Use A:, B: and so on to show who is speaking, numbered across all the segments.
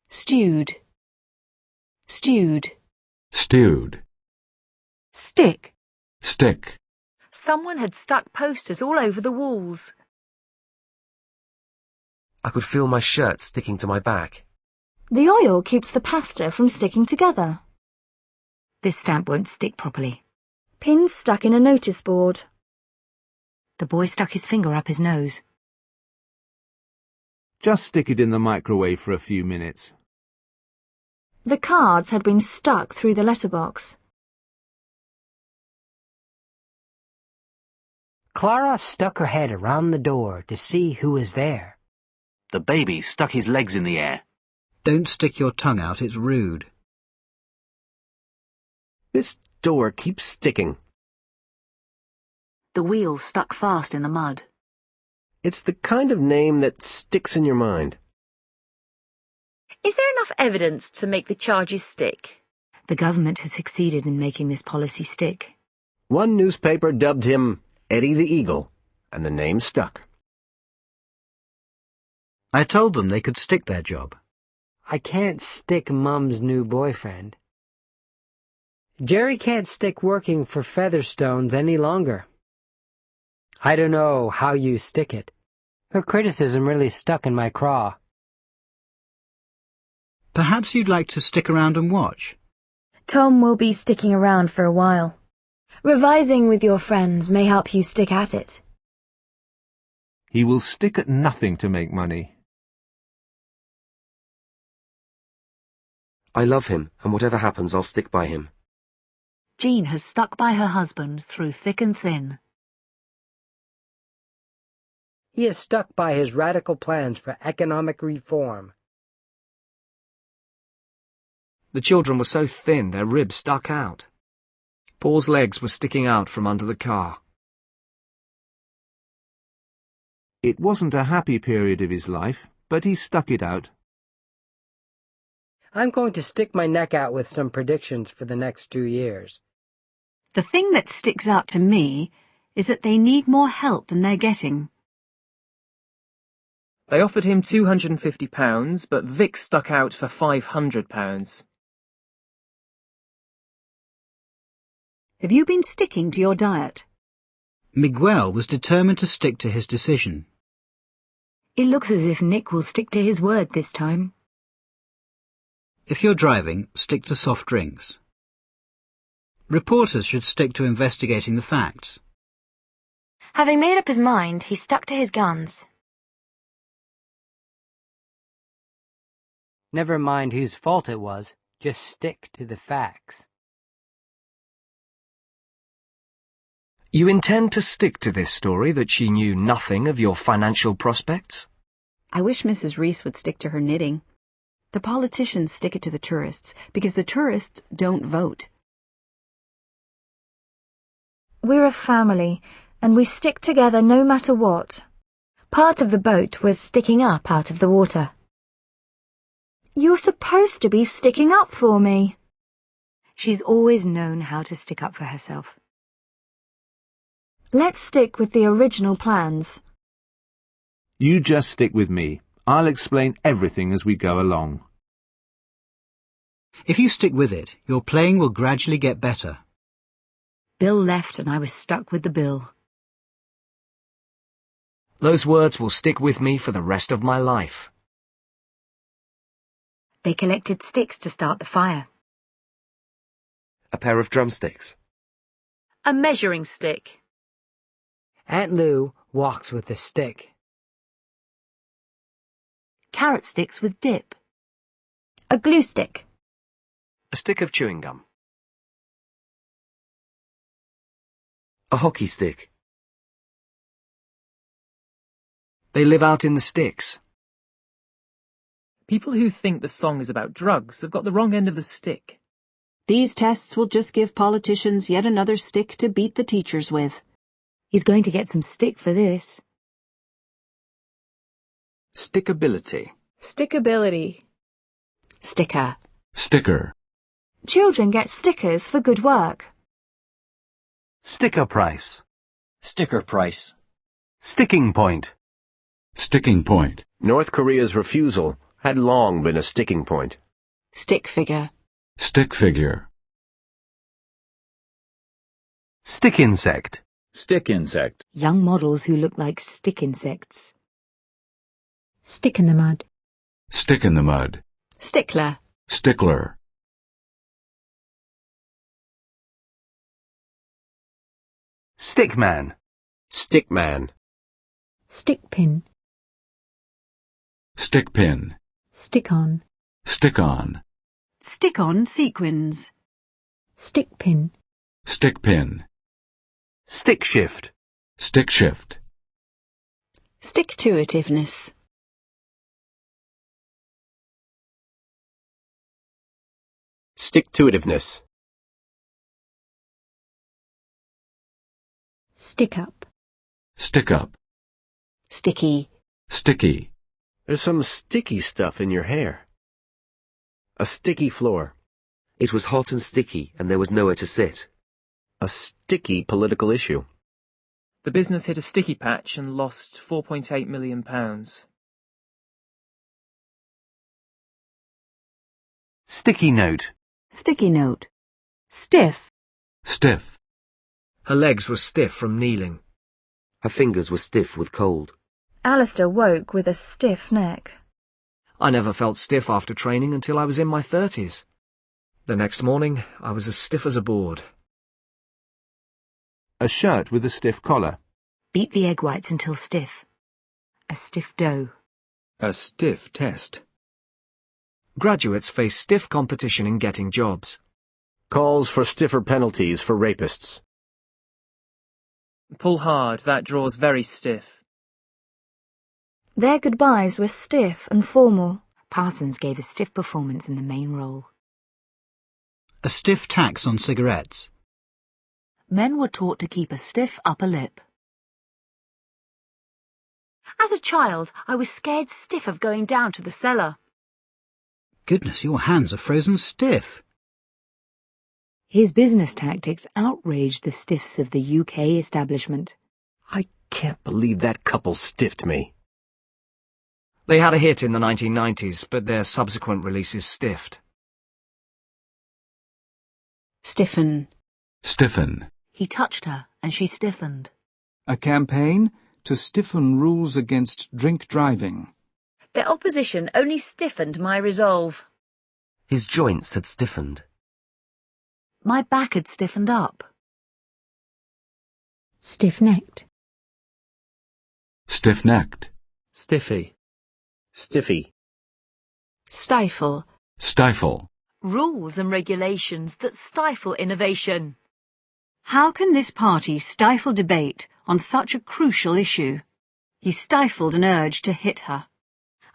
A: Stewed. Stewed.
B: Stewed.
A: Stick.
B: Stick.
C: Someone had stuck posters all over the walls.
D: I could feel my shirt sticking to my back.
E: The oil keeps the pasta from sticking together.
C: This stamp won't stick properly.
E: Pins stuck in a notice board.
C: The boy stuck his finger up his nose.
F: Just stick it in the microwave for a few minutes.
E: The cards had been stuck through the letterbox.
G: Clara stuck her head around the door to see who was there.
H: The baby stuck his legs in the air.
I: Don't stick your tongue out, it's rude.
D: This door keeps sticking.
C: The wheel stuck fast in the mud.
D: It's the kind of name that sticks in your mind.
C: Is there enough evidence to make the charges stick?
A: The government has succeeded in making this policy stick.
D: One newspaper dubbed him Eddie the Eagle, and the name stuck.
I: I told them they could stick their job.
G: I can't stick Mum's new boyfriend. Jerry can't stick working for Featherstones any longer. I don't know how you stick it. Her criticism really stuck in my craw.
I: Perhaps you'd like to stick around and watch.
E: Tom will be sticking around for a while. Revising with your friends may help you stick at it.
F: He will stick at nothing to make money.
D: I love him, and whatever happens, I'll stick by him.
C: Jean has stuck by her husband through thick and thin.
G: He is stuck by his radical plans for economic reform.
J: The children were so thin their ribs stuck out. Paul's legs were sticking out from under the car.
F: It wasn't a happy period of his life, but he stuck it out.
G: I'm going to stick my neck out with some predictions for the next 2 years.
A: The thing that sticks out to me is that they need more help than they're getting.
K: They offered him £250, but Vic stuck out for £500.
A: Have you been sticking to your diet?
I: Miguel was determined to stick to his decision.
A: It looks as if Nick will stick to his word this time.
I: If you're driving, stick to soft drinks. Reporters should stick to investigating the facts.
E: Having made up his mind, he stuck to his guns.
G: Never mind whose fault it was, just stick to the facts.
J: You intend to stick to this story that she knew nothing of your financial prospects?
A: I wish Mrs. Reese would stick to her knitting. The politicians stick it to the tourists, because the tourists don't vote.
E: We're a family, and we stick together no matter what. Part of the boat was sticking up out of the water. You're supposed to be sticking up for me.
A: She's always known how to stick up for herself.
E: Let's stick with the original plans.
F: You just stick with me. I'll explain everything as we go along.
I: If you stick with it, your playing will gradually get better.
A: Bill left and I was stuck with the bill.
J: Those words will stick with me for the rest of my life.
A: They collected sticks to start the fire.
D: A pair of drumsticks.
C: A measuring stick.
G: Aunt Lou walks with a stick.
A: Carrot sticks with dip.
E: A glue stick.
J: A stick of chewing gum.
D: A hockey stick.
J: They live out in the sticks.
K: People who think the song is about drugs have got the wrong end of the stick.
A: These tests will just give politicians yet another stick to beat the teachers with. He's going to get some stick for this.
J: Stickability.
E: Stickability.
A: Sticker.
B: Sticker.
E: Children get stickers for good work.
H: Sticker price.
L: Sticker price.
H: Sticking point.
B: Sticking point.
D: North Korea's refusal had long been a sticking point.
A: Stick figure.
B: Stick figure.
H: Stick insect.
L: Stick insect.
A: Young models who look like stick insects.
E: Stick in the mud.
B: Stick in the mud.
A: Stickler.
B: Stickler.
H: Stickman.
D: Stickman.
E: Stick pin.
B: Stick pin.
E: Stick on.
B: Stick on.
A: Stick-on sequins.
E: Stick pin.
B: Stick pin.
H: Stick shift.
B: Stick shift.
A: Stick-to-itiveness.
D: Stick-to-itiveness.
E: Stick up.
B: Stick up.
A: Sticky.
B: Sticky.
D: There's some sticky stuff in your hair. A sticky floor.
M: It was hot and sticky, and there was nowhere to sit.
D: A sticky political issue.
K: The business hit a sticky patch and lost £4.8 million.
H: Sticky note.
A: Sticky note. Stiff.
B: Stiff.
J: Her legs were stiff from kneeling.
M: Her fingers were stiff with cold.
E: Alistair woke with a stiff neck.
J: I never felt stiff after training until I was in my 30s. The next morning, I was as stiff as a board.
F: A shirt with a stiff collar.
A: Beat the egg whites until stiff. A stiff dough.
N: A stiff test.
J: Graduates face stiff competition in getting jobs.
D: Calls for stiffer penalties for rapists.
K: Pull hard, that draw's very stiff.
E: Their goodbyes were stiff and formal.
A: Parsons gave a stiff performance in the main role.
I: A stiff tax on cigarettes.
A: Men were taught to keep a stiff upper lip.
C: As a child, I was scared stiff of going down to the cellar.
I: Goodness, your hands are frozen stiff.
A: His business tactics outraged the stiffs of the UK establishment.
D: I can't believe that couple stiffed me.
J: They had a hit in the 1990s, but their subsequent releases stiffed.
A: Stiffen.
B: Stiffen.
A: He touched her, and she stiffened.
N: A campaign to stiffen rules against drink driving.
C: Their opposition only stiffened my resolve.
M: His joints had stiffened.
A: My back had stiffened up.
E: Stiff-necked.
B: Stiff-necked.
K: Stiffy.
D: Stiffy.
A: Stifle.
B: Stifle.
C: Rules and regulations that stifle innovation.
A: How can this party stifle debate on such a crucial issue? He stifled an urge to hit her.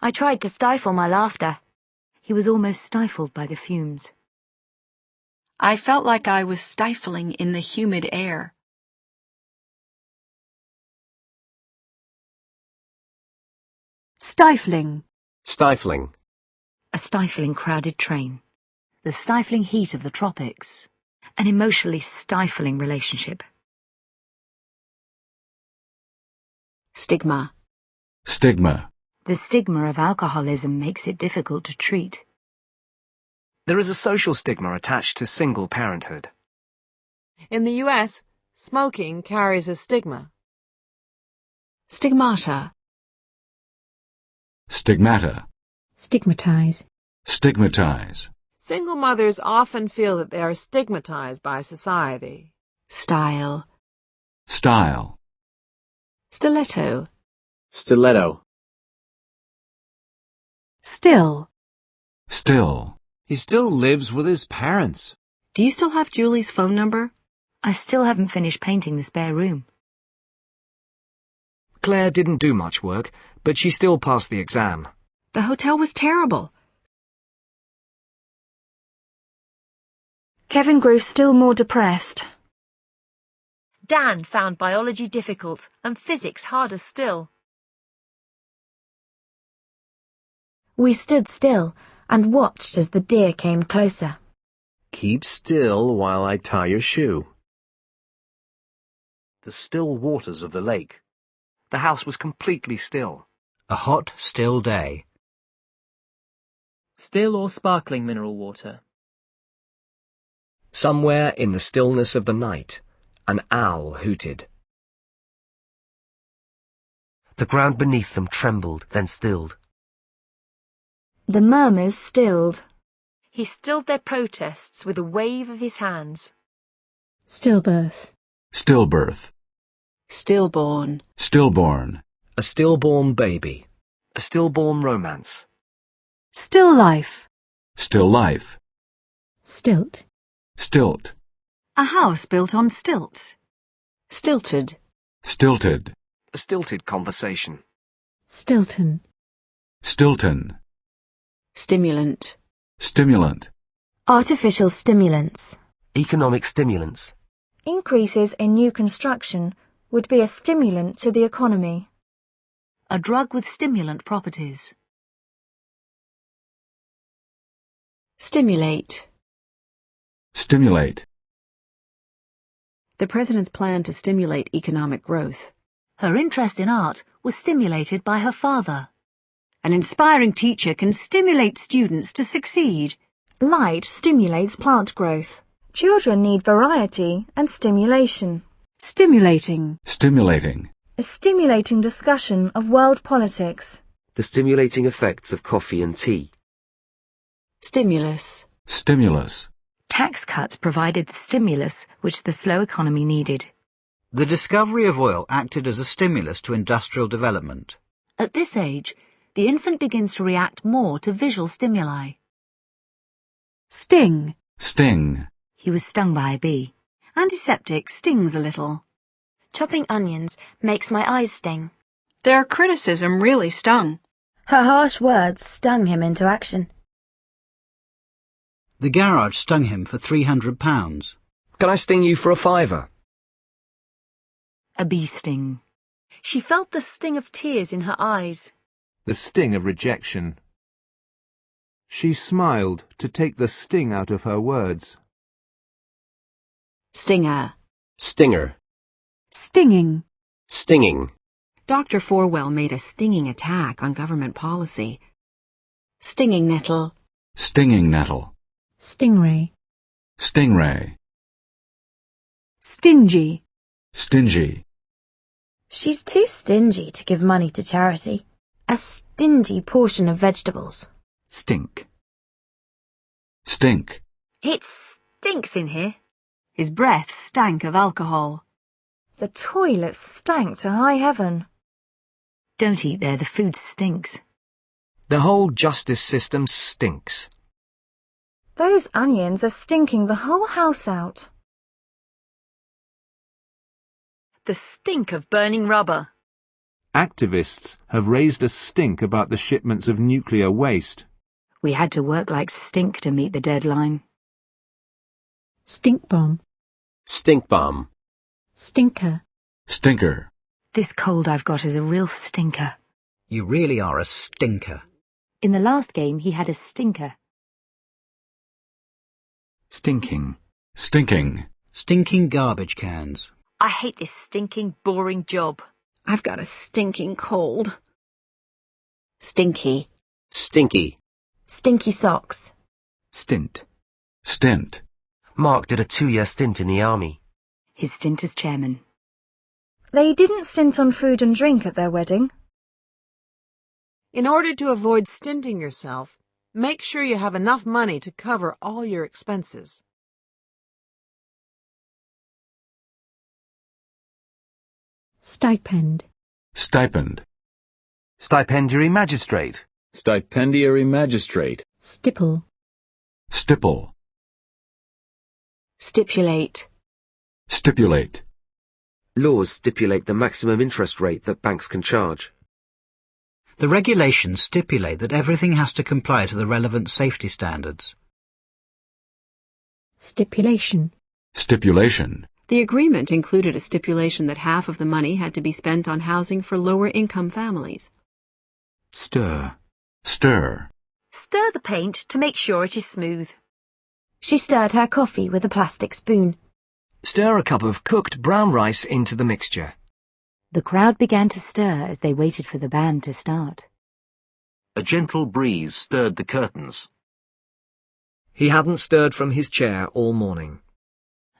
E: I tried to stifle my laughter.
A: He was almost stifled by the fumes.
O: I felt like I was stifling in the humid air.
A: Stifling.
D: Stifling.
A: A stifling crowded train. The stifling heat of the tropics. An emotionally stifling relationship. Stigma.
B: Stigma.
A: The stigma of alcoholism makes it difficult to treat.
J: There is a social stigma attached to single parenthood.
P: In the US, smoking carries a stigma.
A: Stigmata.
B: Stigmata.
E: Stigmatize.
B: Stigmatize.
P: Single mothers often feel that they are stigmatized by society.
A: Style.
B: Style.
A: Stiletto.
D: Stiletto.
A: Still.
B: Still.
Q: He still lives with his parents.
A: Do you still have Julie's phone number? I still haven't finished painting the spare room.
J: Claire didn't do much work, but she still passed the exam.
A: The hotel was terrible.
E: Kevin grew still more depressed.
C: Dan found biology difficult and physics harder still.
E: We stood still and watched as the deer came closer.
D: Keep still while I tie your shoe.
H: The still waters of the lake.
J: The house was completely still.
I: A hot, still day.
K: Still or sparkling mineral water?
J: Somewhere in the stillness of the night, an owl hooted.
M: The ground beneath them trembled, then stilled.
E: The murmurs stilled.
C: He stilled their protests with a wave of his hands.
A: Stillbirth.
B: Stillbirth.
O: Stillborn.
B: Stillborn.
J: A stillborn baby. A stillborn romance.
O: Still life.
B: Still life.
A: Stilt.
B: Stilt.
O: A house built on stilts. Stilted.
B: Stilted.
J: A stilted conversation.
A: Stilton.
B: Stilton.
O: Stimulant.
B: Stimulant.
E: Artificial stimulants.
M: Economic stimulants.
E: Increases in new construction would be a stimulant to the economy.
O: A drug with stimulant properties. Stimulate.
B: Stimulate.
O: The President's plan to stimulate economic growth. Her interest in art was stimulated by her father. An inspiring teacher can stimulate students to succeed.
E: Light stimulates plant growth. Children need variety and stimulation.
O: Stimulating.
B: Stimulating.
E: A stimulating discussion of world politics.
M: The stimulating effects of coffee and tea.
O: Stimulus.
B: Stimulus.
A: Tax cuts provided the stimulus which the slow economy needed.
I: The discovery of oil acted as a stimulus to industrial development.
O: At this age, the infant begins to react more to visual stimuli. Sting.
B: Sting.
A: He was stung by a bee.
O: Antiseptic stings a little.
E: Chopping onions makes my eyes sting.
O: Their criticism really stung.
E: Her harsh words stung him into action.
I: The garage stung him for £300.
J: Can I sting you for a £5?
A: A bee sting.
C: She felt the sting of tears in her eyes.
F: The sting of rejection. She smiled to take the sting out of her words.
O: Stinger.
D: Stinger.
O: Stinging.
D: Stinging.
O: Dr. Forwell made a stinging attack on government policy. Stinging nettle.
B: Stinging nettle.
A: Stingray.
B: Stingray.
O: Stingy.
B: Stingy.
E: She's too stingy to give money to charity. A stingy portion of vegetables.
Q: Stink.
B: Stink.
C: It stinks in here.
O: His breath stank of alcohol.
E: The toilet stank to high heaven.
A: Don't eat there, the food stinks.
J: The whole justice system stinks.
E: Those onions are stinking the whole house out.
C: The stink of burning rubber.
F: Activists have raised a stink about the shipments of nuclear waste.
A: We had to work like stink to meet the deadline. Stink bomb.
D: Stink bomb.
A: Stinker.
B: Stinker.
A: This cold I've got is a real stinker.
I: You really are a stinker.
A: In the last game, he had a stinker.
Q: Stinking.
B: Stinking.
I: Stinking garbage cans.
C: I hate this stinking, boring job.
O: I've got a stinking cold. Stinky.
D: Stinky.
E: Stinky socks.
Q: Stint.
B: Stint.
M: Mark did a 2-year stint in the army.
A: His stint as chairman.
E: They didn't stint on food and drink at their wedding.
P: In order to avoid stinting yourself, make sure you have enough money to cover all your expenses.
A: Stipend.
B: Stipend.
H: Stipendiary magistrate.
R: Stipendiary magistrate.
A: Stipple.
B: Stipple.
O: Stipulate.
B: Stipulate.
M: Laws stipulate the maximum interest rate that banks can charge.
I: The regulations stipulate that everything has to comply to the relevant safety standards.
A: Stipulation.
B: Stipulation.
O: The agreement included a stipulation that half of the money had to be spent on housing for lower-income families.
Q: Stir.
B: Stir.
C: Stir the paint to make sure it is smooth.
E: She stirred her coffee with a plastic spoon.
J: Stir a cup of cooked brown rice into the mixture.
A: The crowd began to stir as they waited for the band to start.
M: A gentle breeze stirred the curtains.
J: He hadn't stirred from his chair all morning.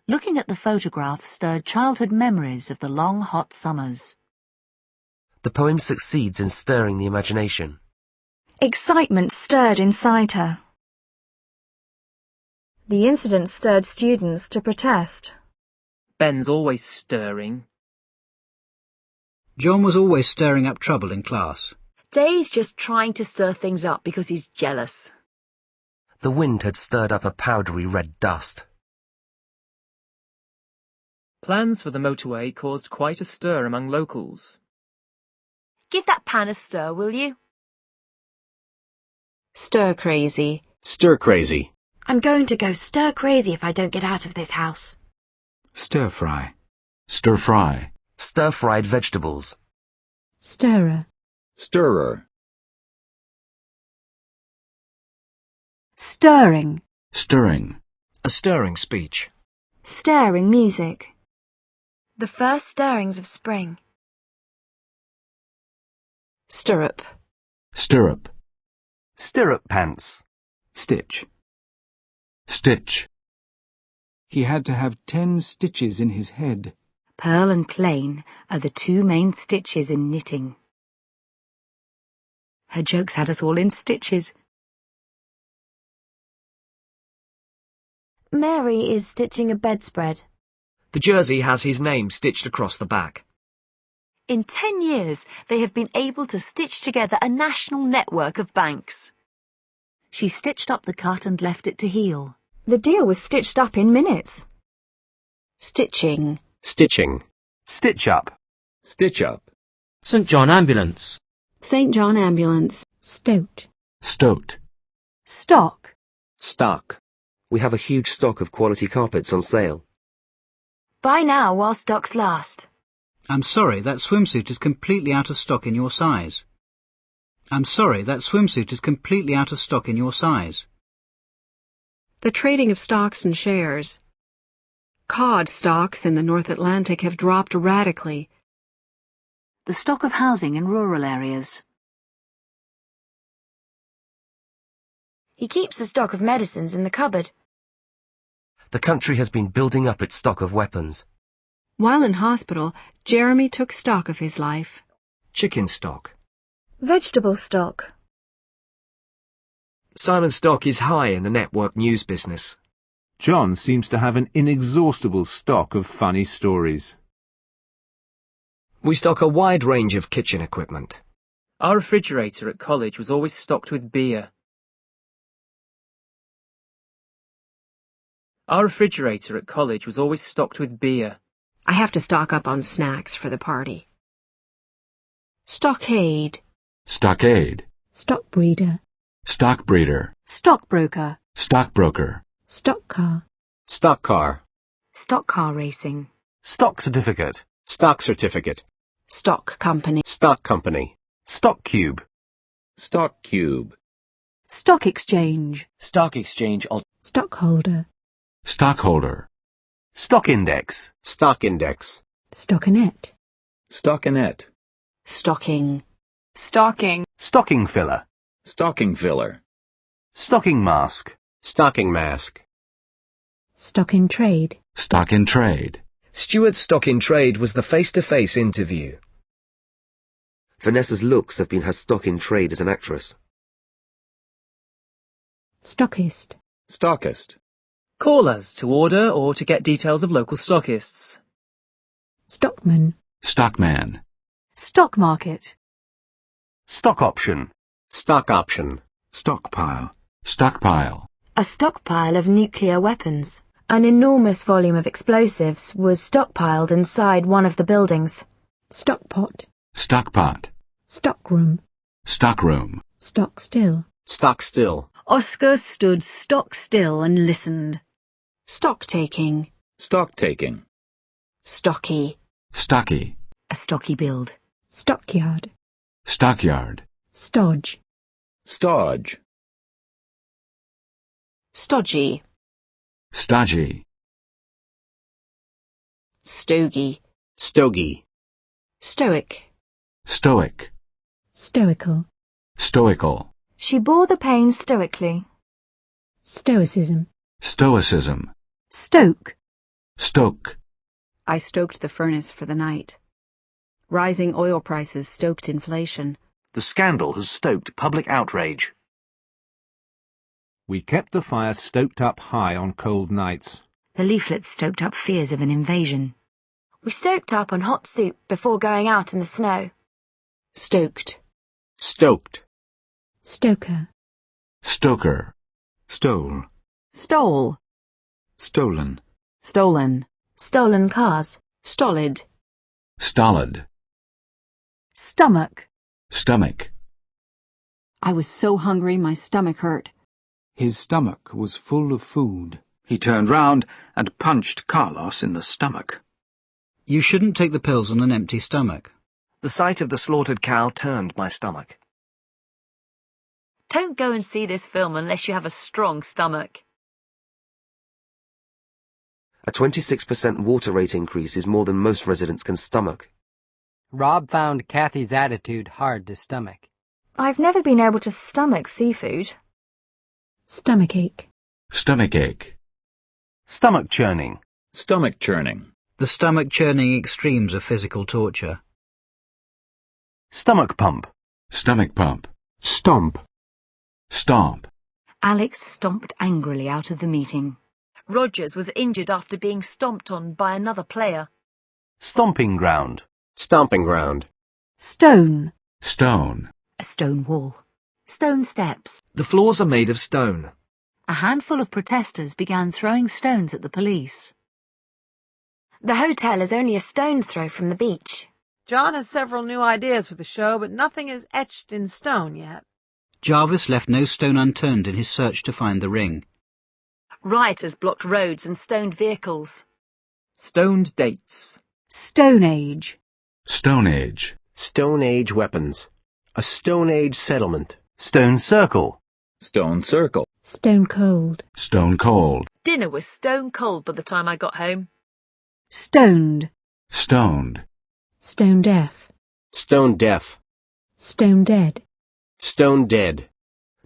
O: Looking at the photograph stirred childhood memories of the long, hot summers.
M: The poem succeeds in stirring the imagination.
E: Excitement stirred inside her. The incident stirred students to protest.
K: Ben's always stirring.
I: John was always stirring up trouble in class.
A: Dave's just trying to stir things up because he's jealous.
M: The wind had stirred up a powdery red dust.
K: Plans for the motorway caused quite a stir among locals.
C: Give that pan a stir, will you?
O: Stir crazy.
D: Stir crazy.
E: I'm going to go stir crazy if I don't get out of this house.
Q: Stir fry.
B: Stir fry.
M: Stir-fried vegetables.
E: Stirrer.
R: Stirrer.
O: Stirring.
B: Stirring.
J: A stirring speech.
E: Stirring music. The first stirrings of spring.
O: Stirrup.
B: Stirrup.
H: Stirrup pants.
Q: Stitch.
B: Stitch.
N: He had to have 10 stitches in his head.
A: Pearl and plain are the two main stitches in knitting. Her jokes had us all in stitches.
E: Mary is stitching a bedspread.
J: The jersey has his name stitched across the back.
C: In 10 years, they have been able to stitch together a national network of banks.
O: She stitched up the cut and left it to heal.
E: The deal was stitched up in minutes.
O: Stitching.
D: Stitching.
H: Stitch up.
R: Stitch up.
S: St. John Ambulance.
O: St. John Ambulance.
E: Stoat.
B: Stoat.
O: Stock.
S: Stock.
M: We have a huge stock of quality carpets on sale.
E: Buy now while stocks last.
I: I'm sorry, that swimsuit is completely out of stock in your size. I'm sorry, that swimsuit is completely out of stock in your size.
T: The trading of stocks and shares. Cod stocks in the North Atlantic have dropped radically.
O: The stock of housing in rural areas.
E: He keeps a stock of medicines in the cupboard.
M: The country has been building up its stock of weapons.
T: While in hospital, Jeremy took stock of his life.
J: Chicken stock.
E: Vegetable stock.
J: Simon's stock is high in the network news business.
F: John seems to have an inexhaustible stock of funny stories.
J: We stock a wide range of kitchen equipment.
K: Our refrigerator at college was always stocked with beer. Our refrigerator at college was always stocked with beer.
T: I have to stock up on snacks for the party.
O: Stockade.
B: Stockade.
E: Stockbreeder.
B: Stockbreeder.
O: Stockbroker.
B: Stockbroker.
E: Stock car.
D: Stock car.
A: Stock car racing.
H: Stock certificate.
D: Stock certificate.
O: Stock company.
D: Stock company.
H: Stock cube.
R: Stock cube.
O: Stock exchange.
L: Stock exchange.
E: Stockholder.
B: Stockholder.
H: Stock index.
D: Stock index.
E: Stockinette.
R: Stockinette.
O: Stocking.
T: Stocking.
H: Stocking filler.
R: Stocking filler.
H: Stocking mask.
D: Stocking mask.
E: Stock in trade.
B: Stock in trade.
J: Stuart's stock in trade was the face-to-face interview.
M: Vanessa's looks have been her stock in trade as an actress.
E: Stockist.
R: Stockist.
K: Call us to order or to get details of local stockists.
E: Stockman.
B: Stockman.
O: Stock market.
H: Stock option.
D: Stock option.
Q: Stockpile.
B: Stockpile.
E: A stockpile of nuclear weapons. An enormous volume of explosives was stockpiled inside one of the buildings. Stockpot.
B: Stockpot.
E: Stockroom.
B: Stockroom.
E: Stock still.
D: Stock still.
O: Oscar stood stock still and listened. Stock taking.
R: Stock taking.
O: Stocky.
B: Stocky.
O: A stocky build.
E: Stockyard.
B: Stockyard.
E: Stodge.
R: Stodge.
O: Stodgy.
B: Stodgy.
O: Stogie.
D: Stogie.
O: Stoic.
B: Stoic.
E: Stoical.
B: Stoical.
E: She bore the pain stoically.
T: Stoicism.
B: Stoicism.
O: Stoke.
B: Stoke.
O: I stoked the furnace for the night. Rising oil prices stoked inflation.
H: The scandal has stoked public outrage.
F: We kept the fire stoked up high on cold nights.
A: The leaflets stoked up fears of an invasion.
E: We stoked up on hot soup before going out in the snow.
O: Stoked.
D: Stoked.
T: Stoker.
B: Stoker.
N: Stole.
O: Stole.
N: Stolen.
O: Stolen.
E: Stolen cars.
O: Stolid.
B: Stolid.
O: Stomach.
B: Stomach.
A: I was so hungry my stomach hurt.
N: His stomach was full of food. He turned round and punched Carlos in the stomach.
I: You shouldn't take the pills on an empty stomach.
J: The sight of the slaughtered cow turned my stomach.
C: Don't go and see this film unless you have a strong stomach.
M: A 26% water rate increase is more than most residents can stomach.
G: Rob found Kathy's attitude hard to stomach.
E: I've never been able to stomach seafood.
T: Stomachache.
B: Stomachache.
H: Stomach churning.
R: Stomach churning.
I: The stomach churning extremes of physical torture.
H: Stomach pump.
B: Stomach pump.
N: Stomp.
B: Stomp.
A: Alex stomped angrily out of the meeting.
C: Rogers was injured after being stomped on by another player.
H: Stomping ground.
D: Stomping ground.
O: Stone.
B: Stone.
A: A stone wall. Stone steps.
J: The floors are made of stone.
O: A handful of protesters began throwing stones at the police.
E: The hotel is only a stone's throw from the beach.
P: John has several new ideas for the show, but nothing is etched in stone yet.
I: Jarvis left no stone unturned in his search to find the ring.
C: Rioters blocked roads and stoned vehicles.
K: Stoned dates.
O: Stone Age.
B: Stone Age.
D: Stone Age weapons. A Stone Age settlement.
H: Stone circle.
R: Stone circle.
T: Stone cold.
B: Stone cold.
C: Dinner was stone cold by the time I got home.
O: Stoned.
B: Stoned.
T: Stone deaf.
D: Stone deaf.
T: Stone dead.
D: Stone dead.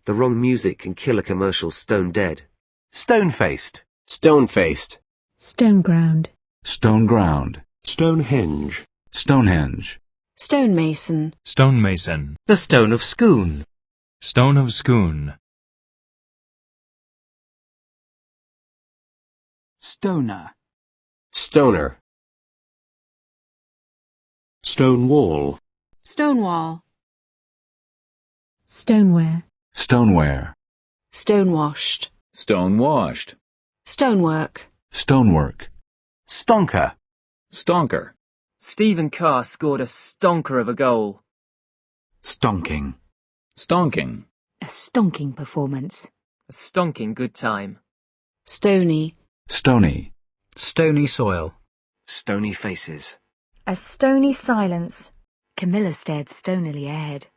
M: The wrong music can kill a commercial stone dead.
H: Stone-faced.
D: Stone-faced.
T: Stone ground.
B: Stone ground.
N: Stonehenge.
B: Stonehenge.
O: Stonemason.
S: Stonemason. The stone of Scone. Stone of Scone.
N: Stoner.
D: Stoner.
N: Stonewall.
O: Stonewall.
T: Stoneware.
B: Stoneware.
O: Stonewashed.
R: Stonewashed.
O: Stonework.
B: Stonework.
H: Stonker.
R: Stonker.
K: Stephen Carr scored a stonker of a goal.
N: Stonking.
R: Stonking.
A: A stonking performance.
K: A stonking good time.
O: Stony.
B: Stony.
I: Stony soil.
J: Stony faces.
E: A stony silence.
A: Camilla stared stonily ahead.